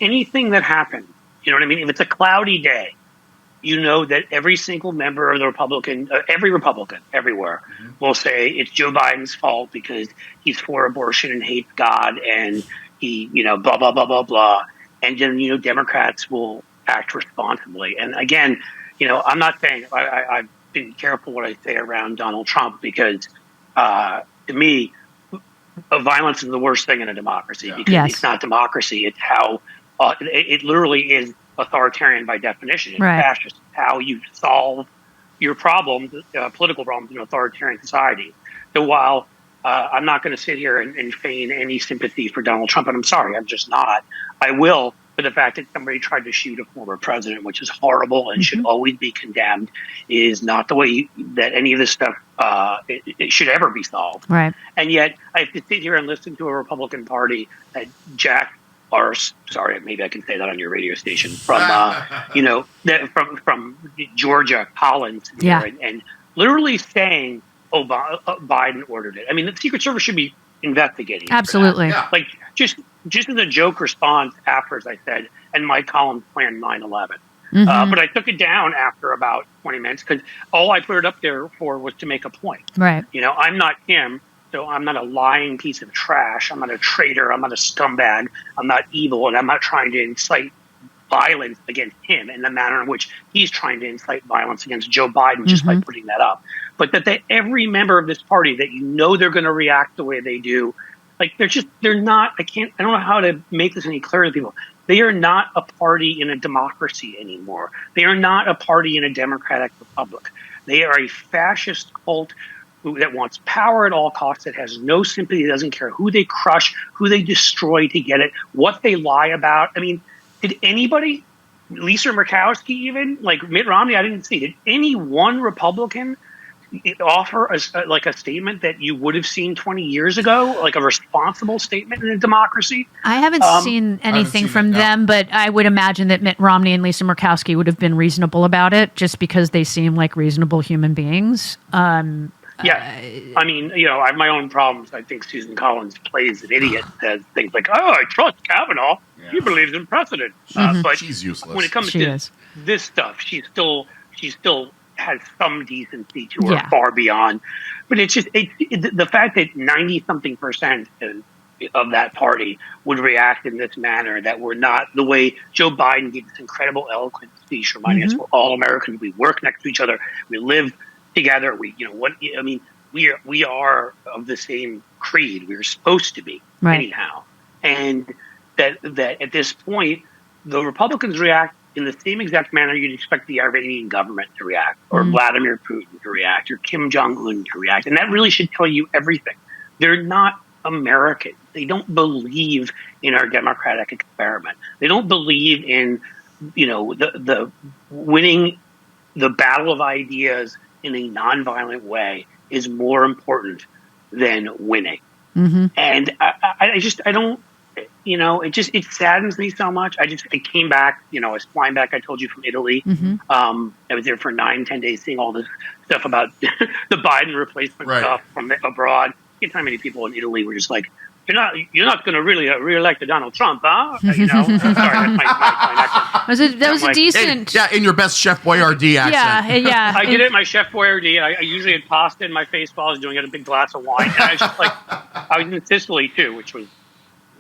anything that happens, you know what I mean? If it's a cloudy day, you know that every single member of the every Republican everywhere will say it's Joe Biden's fault because he's for abortion and hates God and he, blah, blah, blah, blah, blah. And then, Democrats will act responsibly. And again, I'm not saying I've been careful what I say around Donald Trump because to me, violence is the worst thing in a democracy because it's not democracy. It's how it literally is authoritarian by definition. It's fascist. How you solve your problems, political problems in an authoritarian society. So while I'm not going to sit here and feign any sympathy for Donald Trump, and I'm sorry, I'm just not. I will for the fact that somebody tried to shoot a former president, which is horrible and should always be condemned, is not the way that any of this stuff it should ever be solved. Right. And yet I have to sit here and listen to a Republican Party that Jack sorry, maybe I can say that on your radio station from from Georgia, Collins, and literally saying, Biden ordered it. I mean, the Secret Service should be investigating. Absolutely. Like just as a joke response after, as I said, and Mike Collins planned 9/11. But I took it down after about 20 minutes because all I put it up there for was to make a point. Right. I'm not him. So I'm not a lying piece of trash. I'm not a traitor. I'm not a scumbag. I'm not evil. And I'm not trying to incite violence against him in the manner in which he's trying to incite violence against Joe Biden just by putting that up. But that every member of this party that they're going to react the way they do, like they're not, I don't know how to make this any clearer to people. They are not a party in a democracy anymore. They are not a party in a democratic republic. They are a fascist cult that wants power at all costs, that has no sympathy, doesn't care who they crush, who they destroy to get it, what they lie about. I mean, did anybody, Lisa Murkowski even, like Mitt Romney, I didn't see, did any one Republican offer a statement that you would have seen 20 years ago, like a responsible statement in a democracy? I haven't seen anything from them, but I would imagine that Mitt Romney and Lisa Murkowski would have been reasonable about it just because they seem like reasonable human beings. I mean, I have my own problems. I think Susan Collins plays an idiot, says things like, I trust Kavanaugh. He believes in precedent. But she's useless. When it comes to this stuff, she still has some decency to her, far beyond. But it's just the fact that 90-something% of that party would react in this manner, that we're not the way Joe Biden gave this incredible, eloquent speech reminding us we're all Americans. We work next to each other. We live together. We are of the same creed. We're supposed to be anyhow. And that at this point, the Republicans react in the same exact manner you'd expect the Iranian government to react, or Vladimir Putin to react, or Kim Jong-un to react. And that really should tell you everything. They're not American. They don't believe in our democratic experiment. They don't believe in, the winning the battle of ideas in a nonviolent way is more important than winning. And I don't, it saddens me so much. I came back, I was flying back, I told you, from Italy. I was there for 9-10 days, seeing all this stuff about the Biden replacement stuff from abroad. You know how many people in Italy were just like, you're not going to really reelect Donald Trump, huh? Sorry, that's my accent. That was a decent. In your best Chef Boyardee accent. Yeah. I did it in my Chef Boyardee. I usually had pasta in my face while I was doing it, a big glass of wine. And I was just I was in Sicily too, which was,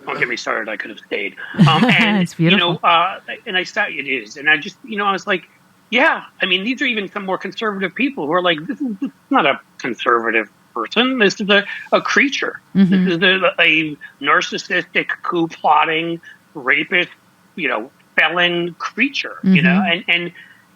don't get me started, I could have stayed. And, it's beautiful. And I said it is. And I just, I was like, yeah, I mean, these are even some more conservative people who are like, this is not a conservative person. This is a creature. This is a narcissistic, coup-plotting, rapist, felon creature, and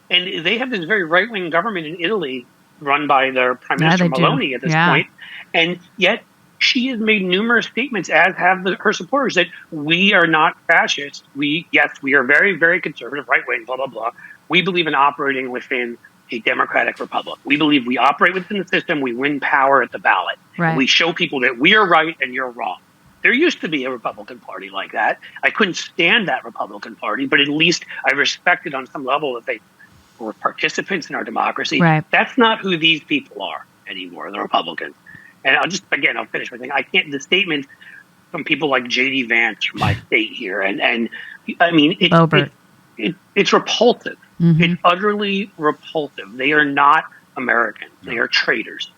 they have this very right-wing government in Italy run by their Prime Minister Meloni at this point. And yet she has made numerous statements, as have her supporters, that we are not fascists. We are very, very conservative, right-wing, blah, blah, blah. We believe in operating within a democratic republic. We believe we operate within the system. We win power at the ballot. Right. We show people that we are right and you're wrong. There used to be a Republican Party like that. I couldn't stand that Republican Party, but at least I respected on some level that they were participants in our democracy. Right. That's not who these people are anymore, the Republicans. And I'll finish my thing. The statement from people like J.D. Vance from my state here, and I mean, it's repulsive. Mm-hmm. It's utterly repulsive. They are not Americans. They are traitors.